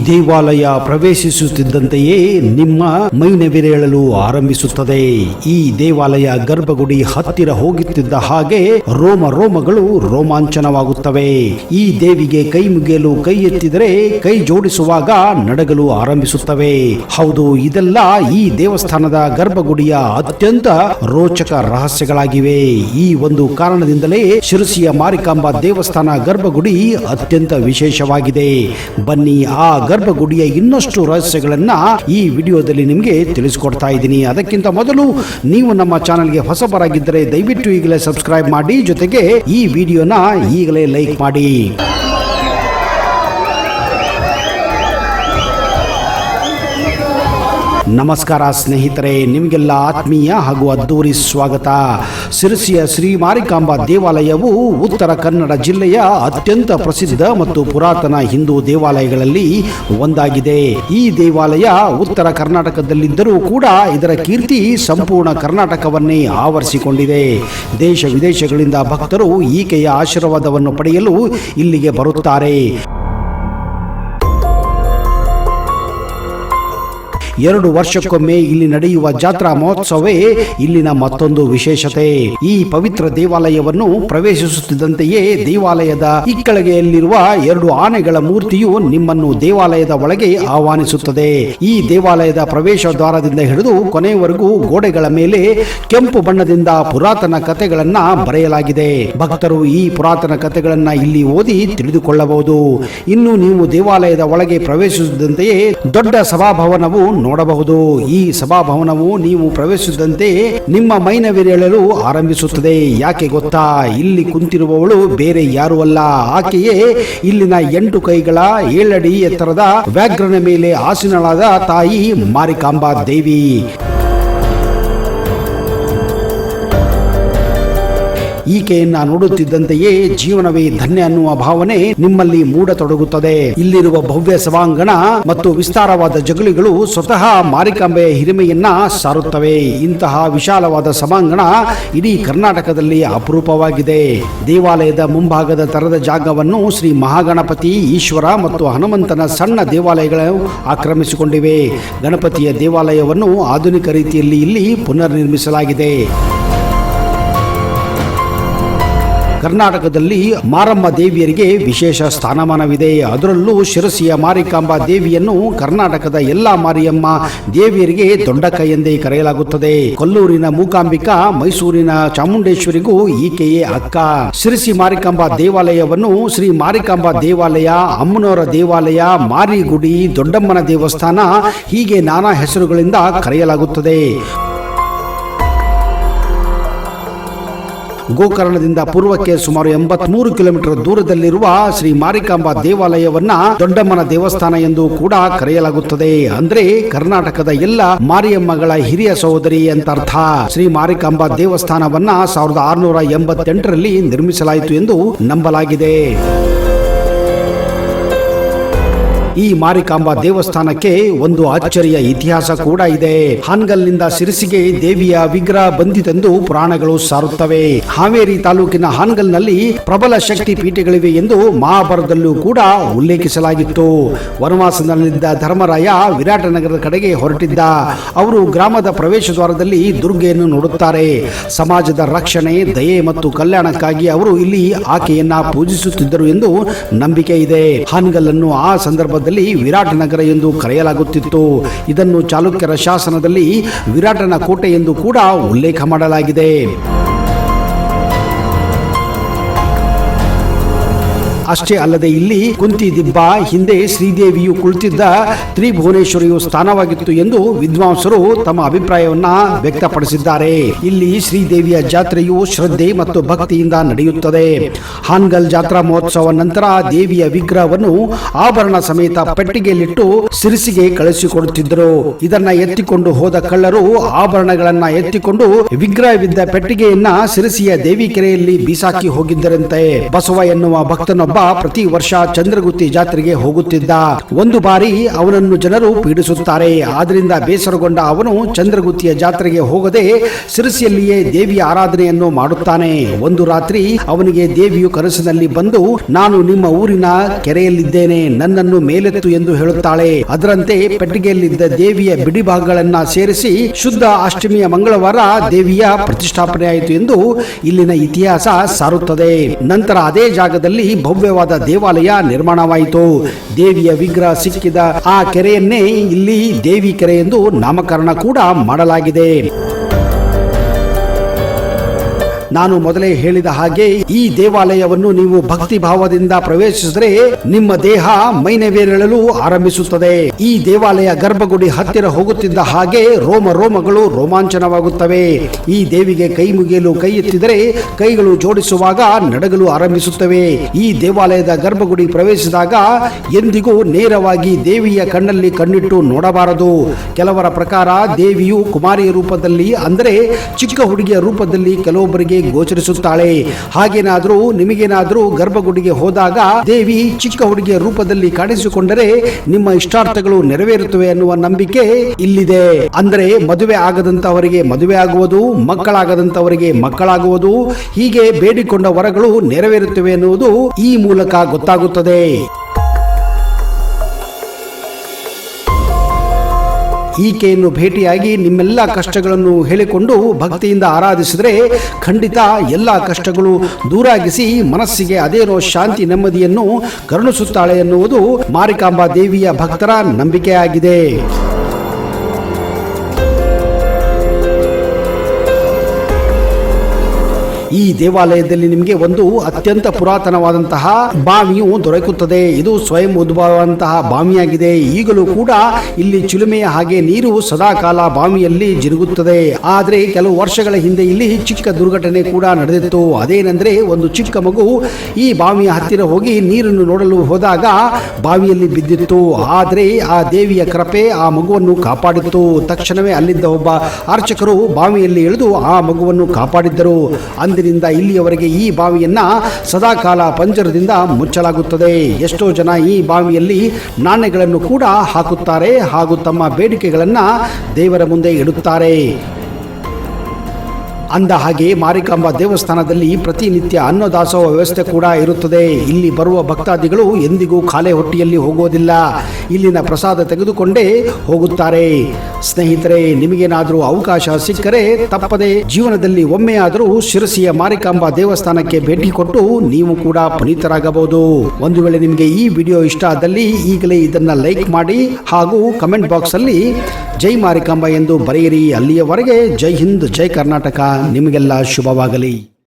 ದೇವಾಲಯ ಪ್ರವೇಶಿಸುತ್ತಿದ್ದಂತೆಯೇ ನಿಮ್ಮ ಮೈನವಿರೇಳಲು ಆರಂಭಿಸುತ್ತದೆ. ಈ ದೇವಾಲಯ ಗರ್ಭಗುಡಿ ಹತ್ತಿರ ಹೋಗುತ್ತಿದ್ದ ಹಾಗೆ ರೋಮಗಳು ರೋಮಾಂಚನವಾಗುತ್ತವೆ. ಈ ದೇವಿಗೆ ಕೈ ಮುಗಿಯಲು ಕೈ ಎತ್ತಿದರೆ ಕೈ ಜೋಡಿಸುವಾಗ ನಡಗಲು ಆರಂಭಿಸುತ್ತವೆ. ಹೌದು, ಇದೆಲ್ಲ ಈ ದೇವಸ್ಥಾನದ ಗರ್ಭಗುಡಿಯ ಅತ್ಯಂತ ರೋಚಕ ರಹಸ್ಯಗಳಾಗಿವೆ. ಈ ಒಂದು ಕಾರಣದಿಂದಲೇ ಶಿರಸಿಯ ಮಾರಿಕಾಂಬಾ ದೇವಸ್ಥಾನ ಗರ್ಭಗುಡಿ ಅತ್ಯಂತ ವಿಶೇಷವಾಗಿದೆ. ಬನ್ನಿ, ಆ ಗರ್ಭಗುಡಿಯ ಇನ್ನಷ್ಟು ರಹಸ್ಯಗಳನ್ನ ಈ ವಿಡಿಯೋದಲ್ಲಿ ನಿಮಗೆ ತಿಳಿಸಿಕೊಡ್ತಾ ಇದ್ದೀನಿ. ಅದಕ್ಕಿಂತ ಮೊದಲು ನೀವು ನಮ್ಮ ಚಾನೆಲ್ಗೆ ಹೊಸಬರಾಗಿದ್ದರೆ ದಯವಿಟ್ಟು ಈಗಲೇ ಸಬ್ಸ್ಕ್ರೈಬ್ ಮಾಡಿ, ಜೊತೆಗೆ ಈ ವಿಡಿಯೋನ ಈಗಲೇ ಲೈಕ್ ಮಾಡಿ. ನಮಸ್ಕಾರ ಸ್ನೇಹಿತರೆ, ನಿಮಗೆಲ್ಲ ಆತ್ಮೀಯ ಹಾಗೂ ಅದ್ದೂರಿ ಸ್ವಾಗತ. ಶಿರಸಿಯ ಶ್ರೀ ಮಾರಿಕಾಂಬಾ ದೇವಾಲಯವು ಉತ್ತರ ಕನ್ನಡ ಜಿಲ್ಲೆಯ ಅತ್ಯಂತ ಪ್ರಸಿದ್ಧ ಮತ್ತು ಪುರಾತನ ಹಿಂದೂ ದೇವಾಲಯಗಳಲ್ಲಿ ಒಂದಾಗಿದೆ. ಈ ದೇವಾಲಯ ಉತ್ತರ ಕರ್ನಾಟಕದಲ್ಲಿದ್ದರೂ ಕೂಡ ಇದರ ಕೀರ್ತಿ ಸಂಪೂರ್ಣ ಕರ್ನಾಟಕವನ್ನೇ ಆವರಿಸಿಕೊಂಡಿದೆ. ದೇಶ ವಿದೇಶಗಳಿಂದ ಭಕ್ತರು ಈಕೆಯ ಆಶೀರ್ವಾದವನ್ನು ಪಡೆಯಲು ಇಲ್ಲಿಗೆ ಬರುತ್ತಾರೆ. 2 ವರ್ಷಕ್ಕೊಮ್ಮೆ ಇಲ್ಲಿ ನಡೆಯುವ ಜಾತ್ರಾ ಮಹೋತ್ಸವವೇ ಇಲ್ಲಿನ ಮತ್ತೊಂದು ವಿಶೇಷತೆ. ಈ ಪವಿತ್ರ ದೇವಾಲಯವನ್ನು ಪ್ರವೇಶಿಸುತ್ತಿದ್ದಂತೆಯೇ ದೇವಾಲಯದ ಇಕ್ಕಳಗೆಯಲ್ಲಿರುವ 2 ಆನೆಗಳ ಮೂರ್ತಿಯು ನಿಮ್ಮನ್ನು ದೇವಾಲಯದ ಒಳಗೆ ಆಹ್ವಾನಿಸುತ್ತದೆ. ಈ ದೇವಾಲಯದ ಪ್ರವೇಶ ದ್ವಾರದಿಂದ ಹಿಡಿದು ಕೊನೆಯವರೆಗೂ ಗೋಡೆಗಳ ಮೇಲೆ ಕೆಂಪು ಬಣ್ಣದಿಂದ ಪುರಾತನ ಕಥೆಗಳನ್ನ ಬರೆಯಲಾಗಿದೆ. ಭಕ್ತರು ಈ ಪುರಾತನ ಕಥೆಗಳನ್ನ ಇಲ್ಲಿ ಓದಿ ತಿಳಿದುಕೊಳ್ಳಬಹುದು. ಇನ್ನು ನೀವು ದೇವಾಲಯದ ಒಳಗೆ ಪ್ರವೇಶಿಸಿದಂತೆಯೇ ದೊಡ್ಡ ಸಭಾಭವನವು ನೋಡಬಹುದು. ಈ ಸಭಾಭವನವು ನೀವು ಪ್ರವೇಶಿಸಿದಂತೆ ನಿಮ್ಮ ಮೈನವಿರೇಳಲು ಆರಂಭಿಸುತ್ತದೆ. ಯಾಕೆ ಗೊತ್ತಾ? ಇಲ್ಲಿ ಕುಂತಿರುವವಳು ಬೇರೆ ಯಾರು ಅಲ್ಲ, ಆಕೆಯೇ ಇಲ್ಲಿನ 8 ಕೈಗಳ 7 ಅಡಿ ಎತ್ತರದ ವ್ಯಾಘ್ರನ ಮೇಲೆ ಆಸೀನಳಾದ ತಾಯಿ ಮಾರಿಕಾಂಬಾ ದೇವಿ. ಈಕೆಯನ್ನ ನೋಡುತ್ತಿದ್ದಂತೆಯೇ ಜೀವನವೇ ಧನ್ಯ ಅನ್ನುವ ಭಾವನೆ ನಿಮ್ಮಲ್ಲಿ ಮೂಡತೊಡಗುತ್ತದೆ. ಇಲ್ಲಿರುವ ಭವ್ಯ ಸಭಾಂಗಣ ಮತ್ತು ವಿಸ್ತಾರವಾದ ಜಗಲಿಗಳು ಸ್ವತಃ ಮಾರಿಕಾಂಬೆಯ ಹಿರಿಮೆಯನ್ನ ಸಾರುತ್ತವೆ. ಇಂತಹ ವಿಶಾಲವಾದ ಸಭಾಂಗಣ ಇಡೀ ಕರ್ನಾಟಕದಲ್ಲಿ ಅಪರೂಪವಾಗಿದೆ. ದೇವಾಲಯದ ಮುಂಭಾಗದ ತರದ ಜಾಗವನ್ನು ಶ್ರೀ ಮಹಾಗಣಪತಿ, ಈಶ್ವರ ಮತ್ತು ಹನುಮಂತನ ಸಣ್ಣ ದೇವಾಲಯಗಳು ಆಕ್ರಮಿಸಿಕೊಂಡಿವೆ. ಗಣಪತಿಯ ದೇವಾಲಯವನ್ನು ಆಧುನಿಕ ರೀತಿಯಲ್ಲಿ ಇಲ್ಲಿ ಪುನರ್ ನಿರ್ಮಿಸಲಾಗಿದೆ. ಕರ್ನಾಟಕದಲ್ಲಿ ಮಾರಮ್ಮ ದೇವಿಯರಿಗೆ ವಿಶೇಷ ಸ್ಥಾನಮಾನವಿದೆ. ಅದರಲ್ಲೂ ಶಿರಸಿಯ ಮಾರಿಕಾಂಬಾ ದೇವಿಯನ್ನು ಕರ್ನಾಟಕದ ಎಲ್ಲಾ ಮಾರಿಯಮ್ಮ ದೇವಿಯರಿಗೆ ದೊಡ್ಡಕ್ಕ ಎಂದೇ ಕರೆಯಲಾಗುತ್ತದೆ. ಕೊಲ್ಲೂರಿನ ಮೂಕಾಂಬಿಕಾ, ಮೈಸೂರಿನ ಚಾಮುಂಡೇಶ್ವರಿಗೂ ಈಕೆಯೇ ಅಕ್ಕ. ಶಿರಸಿ ಮಾರಿಕಾಂಬಾ ದೇವಾಲಯವನ್ನು ಶ್ರೀ ಮಾರಿಕಾಂಬಾ ದೇವಾಲಯ, ಅಮ್ಮನವರ ದೇವಾಲಯ, ಮಾರಿಗುಡಿ, ದೊಡ್ಡಮ್ಮನ ದೇವಸ್ಥಾನ ಹೀಗೆ ನಾನಾ ಹೆಸರುಗಳಿಂದ ಕರೆಯಲಾಗುತ್ತದೆ. ಗೋಕರ್ಣದಿಂದ ಪೂರ್ವಕ್ಕೆ ಸುಮಾರು 83 ಕಿಲೋಮೀಟರ್ ದೂರದಲ್ಲಿರುವ ಶ್ರೀ ಮಾರಿಕಾಂಬಾ ದೇವಾಲಯವನ್ನ ದೊಡ್ಡಮ್ಮನ ದೇವಸ್ಥಾನ ಎಂದು ಕೂಡ ಕರೆಯಲಾಗುತ್ತದೆ. ಅಂದ್ರೆ ಕರ್ನಾಟಕದ ಎಲ್ಲ ಮಾರಿಯಮ್ಮಗಳ ಹಿರಿಯ ಸಹೋದರಿ ಅಂತ ಅರ್ಥ. ಶ್ರೀ ಮಾರಿಕಾಂಬಾ ದೇವಸ್ಥಾನವನ್ನ 1688ರಲ್ಲಿ ನಿರ್ಮಿಸಲಾಯಿತು ಎಂದು ನಂಬಲಾಗಿದೆ. ಈ ಮಾರಿಕಾಂಬಾ ದೇವಸ್ಥಾನಕ್ಕೆ ಒಂದು ಅಚ್ಚರಿಯ ಇತಿಹಾಸ ಕೂಡ ಇದೆ. ಹಾನಗಲ್ನಿಂದ ಶಿರಸಿಗೆ ದೇವಿಯ ವಿಗ್ರಹ ಬಂದಿತೆಂದು ಪುರಾಣಗಳು ಸಾರುತ್ತವೆ. ಹಾವೇರಿ ತಾಲೂಕಿನ ಹಾನಗಲ್ನಲ್ಲಿ ಪ್ರಬಲ ಶಕ್ತಿ ಪೀಠಗಳಿವೆ ಎಂದು ಮಹಾಭಾರತದಲ್ಲೂ ಕೂಡ ಉಲ್ಲೇಖಿಸಲಾಗಿತ್ತು. ವನವಾಸದಲ್ಲಿದ್ದ ಧರ್ಮರಾಯ ವಿರಾಟನಗರದ ಕಡೆಗೆ ಹೊರಟಿದ್ದ. ಅವರು ಗ್ರಾಮದ ಪ್ರವೇಶ ದ್ವಾರದಲ್ಲಿ ದುರ್ಗೆಯನ್ನು ನೋಡುತ್ತಾರೆ. ಸಮಾಜದ ರಕ್ಷಣೆ, ದಯೆ ಮತ್ತು ಕಲ್ಯಾಣಕ್ಕಾಗಿ ಅವರು ಇಲ್ಲಿ ಆಕೆಯನ್ನ ಪೂಜಿಸುತ್ತಿದ್ದರು ಎಂದು ನಂಬಿಕೆ ಇದೆ. ಹಾನಗಲ್ಲನ್ನು ಆ ಸಂದರ್ಭದಲ್ಲಿ ವಿರಾಟನಗರ ಎಂದು ಕರೆಯಲಾಗುತ್ತಿತ್ತು. ಇದನ್ನು ಚಾಲುಕ್ಯರ ಶಾಸನದಲ್ಲಿ ವಿರಾಟನ ಕೋಟೆ ಎಂದು ಕೂಡ ಉಲ್ಲೇಖ ಮಾಡಲಾಗಿದೆ. ಅಷ್ಟೇ ಅಲ್ಲದೆ ಇಲ್ಲಿ ಕುಂತಿ ದಿಬ್ಬ, ಹಿಂದೆ ಶ್ರೀದೇವಿಯು ಕುಳಿತಿದ್ದ ತ್ರಿಭುವನೇಶ್ವರಿಯು ಸ್ಥಾನವಾಗಿತ್ತು ಎಂದು ವಿದ್ವಾಂಸರು ತಮ್ಮ ಅಭಿಪ್ರಾಯವನ್ನ ವ್ಯಕ್ತಪಡಿಸಿದ್ದಾರೆ. ಇಲ್ಲಿ ಶ್ರೀದೇವಿಯ ಜಾತ್ರೆಯು ಶ್ರದ್ಧೆ ಮತ್ತು ಭಕ್ತಿಯಿಂದ ನಡೆಯುತ್ತದೆ. ಹಾನಗಲ್ ಜಾತ್ರಾ ಮಹೋತ್ಸವ ನಂತರ ದೇವಿಯ ವಿಗ್ರಹವನ್ನು ಆಭರಣ ಸಮೇತ ಪೆಟ್ಟಿಗೆಯಲ್ಲಿಟ್ಟು ಶಿರಸಿಗೆ ಕಳಿಸಿಕೊಡುತ್ತಿದ್ದರು. ಇದನ್ನ ಎತ್ತಿಕೊಂಡು ಹೋದ ಕಳ್ಳರು ಆಭರಣಗಳನ್ನ ಎತ್ತಿಕೊಂಡು ವಿಗ್ರಹವಿದ್ದ ಪೆಟ್ಟಿಗೆಯನ್ನ ಶಿರಸಿಯ ದೇವಿ ಕೆರೆಯಲ್ಲಿ ಬೀಸಾಕಿ ಹೋಗಿದ್ದರಂತೆ. ಬಸವ ಎನ್ನುವ ಭಕ್ತನೊಬ್ಬ ಪ್ರತಿ ವರ್ಷ ಚಂದ್ರಗುತ್ತಿ ಜಾತ್ರೆಗೆ ಹೋಗುತ್ತಿದ್ದ. ಒಂದು ಬಾರಿ ಅವನನ್ನು ಜನರು ಪೀಡಿಸುತ್ತಾರೆ. ಆದ್ರಿಂದ ಬೇಸರಗೊಂಡ ಅವನು ಚಂದ್ರಗುತ್ತಿಯ ಜಾತ್ರೆಗೆ ಹೋಗದೆ ಸಿರಸಿಯಲ್ಲಿಯೇ ದೇವಿಯ ಆರಾಧನೆಯನ್ನು ಮಾಡುತ್ತಾನೆ. ಒಂದು ರಾತ್ರಿ ಅವನಿಗೆ ದೇವಿಯು ಕನಸಿನಲ್ಲಿ ಬಂದು, ನಾನು ನಿಮ್ಮ ಊರಿನ ಕೆರೆಯಲ್ಲಿದ್ದೇನೆ, ನನ್ನನ್ನು ಮೇಲೆತ್ತು ಎಂದು ಹೇಳುತ್ತಾಳೆ. ಅದರಂತೆ ಪೆಟ್ಟಿಗೆಯಲ್ಲಿದ್ದ ದೇವಿಯ ಬಿಡಿಭಾಗಗಳನ್ನ ಸೇರಿಸಿ ಶುದ್ಧ ಅಷ್ಟಮಿಯ ಮಂಗಳವಾರ ದೇವಿಯ ಪ್ರತಿಷ್ಠಾಪನೆಯಾಯಿತು ಎಂದು ಇಲ್ಲಿನ ಇತಿಹಾಸ ಸಾರುತ್ತದೆ. ನಂತರ ಅದೇ ಜಾಗದಲ್ಲಿ ಭವ್ಯವಾದ ದೇವಾಲಯ ನಿರ್ಮಾಣವಾಯಿತು. ದೇವಿಯ ವಿಗ್ರಹ ಸಿಕ್ಕಿದ ಆ ಕೆರೆಯನ್ನೇ ಇಲ್ಲಿ ದೇವಿ ಕೆರೆ ಎಂದು ನಾಮಕರಣ ಕೂಡ ಮಾಡಲಾಗಿದೆ. ನಾನು ಮೊದಲೇ ಹೇಳಿದ ಹಾಗೆ ಈ ದೇವಾಲಯವನ್ನು ನೀವು ಭಕ್ತಿ ಭಾವದಿಂದ ಪ್ರವೇಶಿಸಿದರೆ ನಿಮ್ಮ ದೇಹ ಮೈನವೇರಳಲು ಆರಂಭಿಸುತ್ತದೆ. ಈ ದೇವಾಲಯ ಗರ್ಭಗುಡಿ ಹತ್ತಿರ ಹೋಗುತ್ತಿದ್ದ ಹಾಗೆ ರೋಮಗಳು ರೋಮಾಂಚನವಾಗುತ್ತವೆ. ಈ ದೇವಿಗೆ ಕೈ ಮುಗಿಯಲು ಕೈ ಎತ್ತಿದರೆ ಕೈಗಳು ಜೋಡಿಸುವಾಗ ನಡಗಲು ಆರಂಭಿಸುತ್ತವೆ. ಈ ದೇವಾಲಯದ ಗರ್ಭಗುಡಿ ಪ್ರವೇಶಿಸಿದಾಗ ಎಂದಿಗೂ ನೇರವಾಗಿ ದೇವಿಯ ಕಣ್ಣಲ್ಲಿ ಕಣ್ಣಿಟ್ಟು ನೋಡಬಾರದು. ಕೆಲವರ ಪ್ರಕಾರ ದೇವಿಯು ಕುಮಾರಿಯ ರೂಪದಲ್ಲಿ, ಅಂದರೆ ಚಿಕ್ಕ ಹುಡುಗಿಯ ರೂಪದಲ್ಲಿ ಕೆಲವೊಬ್ಬರಿಗೆ ಗೋಚರಿಸುತ್ತಾಳೆ. ಹಾಗೇನಾದ್ರೂ ನಿಮಗೇನಾದ್ರೂ ಗರ್ಭಗುಡಿಗೆ ಹೋದಾಗ ದೇವಿ ಚಿಕ್ಕ ಹುಡುಗಿಯ ರೂಪದಲ್ಲಿ ಕಾಣಿಸಿಕೊಂಡರೆ ನಿಮ್ಮ ಇಷ್ಟಾರ್ಥಗಳು ನೆರವೇರುತ್ತವೆ ಅನ್ನುವ ನಂಬಿಕೆ ಇಲ್ಲಿದೆ. ಅಂದರೆ ಮದುವೆ ಆಗದಂತವರಿಗೆ ಮದುವೆ ಆಗುವುದು, ಮಕ್ಕಳಾಗದಂತವರಿಗೆ ಮಕ್ಕಳಾಗುವುದು, ಹೀಗೆ ಬೇಡಿಕೊಂಡ ವರಗಳು ನೆರವೇರುತ್ತವೆ ಎನ್ನುವುದು ಈ ಮೂಲಕ ಗೊತ್ತಾಗುತ್ತದೆ. ಈಕೆಯನ್ನು ಭೇಟಿಯಾಗಿ ನಿಮ್ಮೆಲ್ಲ ಕಷ್ಟಗಳನ್ನು ಹೇಳಿಕೊಂಡು ಭಕ್ತಿಯಿಂದ ಆರಾಧಿಸಿದರೆ ಖಂಡಿತ ಎಲ್ಲ ಕಷ್ಟಗಳು ದೂರಾಗಿಸಿ ಮನಸ್ಸಿಗೆ ಅದೇನೋ ಶಾಂತಿ ನೆಮ್ಮದಿಯನ್ನು ಕರುಣಿಸುತ್ತಾಳೆ ಎನ್ನುವುದು ಮಾರಿಕಾಂಬಾ ದೇವಿಯ ಭಕ್ತರ ನಂಬಿಕೆಯಾಗಿದೆ. ಈ ದೇವಾಲಯದಲ್ಲಿ ನಿಮಗೆ ಒಂದು ಅತ್ಯಂತ ಪುರಾತನವಾದಂತಹ ಬಾವಿಯು ದೊರಕುತ್ತದೆ. ಇದು ಸ್ವಯಂ ಉದ್ಭವವಂತಹ ಬಾವಿಯಾಗಿದೆ. ಈಗಲೂ ಕೂಡ ಇಲ್ಲಿ ಚಿಲುಮೆಯ ಹಾಗೆ ನೀರು ಸದಾಕಾಲ ಬಾವಿಯಲ್ಲಿ ಜಿರುಗುತ್ತದೆ. ಆದರೆ ಕೆಲವು ವರ್ಷಗಳ ಹಿಂದೆ ಇಲ್ಲಿ ಚಿಕ್ಕ ದುರ್ಘಟನೆ ಕೂಡ ನಡೆದಿತ್ತು. ಅದೇನೆಂದ್ರೆ, ಒಂದು ಚಿಕ್ಕ ಮಗು ಈ ಬಾವಿಯ ಹತ್ತಿರ ಹೋಗಿ ನೀರನ್ನು ನೋಡಲು ಹೋದಾಗ ಬಾವಿಯಲ್ಲಿ ಬಿದ್ದಿತ್ತು. ಆದರೆ ಆ ದೇವಿಯ ಕೃಪೆ ಆ ಮಗುವನ್ನು ಕಾಪಾಡಿತ್ತು. ತಕ್ಷಣವೇ ಅಲ್ಲಿದ್ದ ಒಬ್ಬ ಅರ್ಚಕರು ಬಾವಿಯಲ್ಲಿ ಇಳಿದು ಆ ಮಗುವನ್ನು ಕಾಪಾಡಿದ್ದರು. ಅಂದಿನಿಂದ ಇಲ್ಲಿಯವರೆಗೆ ಈ ಬಾವಿಯನ್ನ ಸದಾಕಾಲ ಪಂಜರದಿಂದ ಮುಚ್ಚಲಾಗುತ್ತದೆ. ಎಷ್ಟೋ ಜನ ಈ ಬಾವಿಯಲ್ಲಿ ನಾಣ್ಯಗಳನ್ನು ಕೂಡ ಹಾಕುತ್ತಾರೆ ಹಾಗೂ ತಮ್ಮ ಬೇಡಿಕೆಗಳನ್ನ ದೇವರ ಮುಂದೆ ಇಡುತ್ತಾರೆ. ಅಂದ ಹಾಗೆ ಮಾರಿಕಾಂಬಾ ದೇವಸ್ಥಾನದಲ್ಲಿ ಪ್ರತಿನಿತ್ಯ ಅನ್ನದಾಸೋಹ ವ್ಯವಸ್ಥೆ ಕೂಡ ಇರುತ್ತದೆ. ಇಲ್ಲಿ ಬರುವ ಭಕ್ತಾದಿಗಳು ಎಂದಿಗೂ ಖಾಲಿ ಹೊಟ್ಟೆಯಲ್ಲಿ ಹೋಗೋದಿಲ್ಲ. ಇಲ್ಲಿನ ಪ್ರಸಾದ ತೆಗೆದುಕೊಂಡೇ ಹೋಗುತ್ತಾರೆ. ಸ್ನೇಹಿತರೆ, ನಿಮಗೇನಾದರೂ ಅವಕಾಶ ಸಿಕ್ಕರೆ ತಪ್ಪದೆ ಜೀವನದಲ್ಲಿ ಒಮ್ಮೆಯಾದರೂ ಶಿರಸಿಯ ಮಾರಿಕಾಂಬಾ ದೇವಸ್ಥಾನಕ್ಕೆ ಭೇಟಿ ಕೊಟ್ಟು ನೀವು ಕೂಡ ಪುನೀತರಾಗಬಹುದು. ಒಂದು ವೇಳೆ ನಿಮಗೆ ಈ ವಿಡಿಯೋ ಇಷ್ಟ ಆದಲ್ಲಿ ಈಗಲೇ ಇದನ್ನ ಲೈಕ್ ಮಾಡಿ ಹಾಗೂ ಕಮೆಂಟ್ ಬಾಕ್ಸ್ ಅಲ್ಲಿ ಜೈ ಮಾರಿಕಾಂಬಾ ಎಂದು ಬರೆಯಿರಿ. ಅಲ್ಲಿಯವರೆಗೆ ಜೈ ಹಿಂದ್, ಜೈ ಕರ್ನಾಟಕ. ನಿಮಗೆಲ್ಲ ಶುಭವಾಗಲಿ.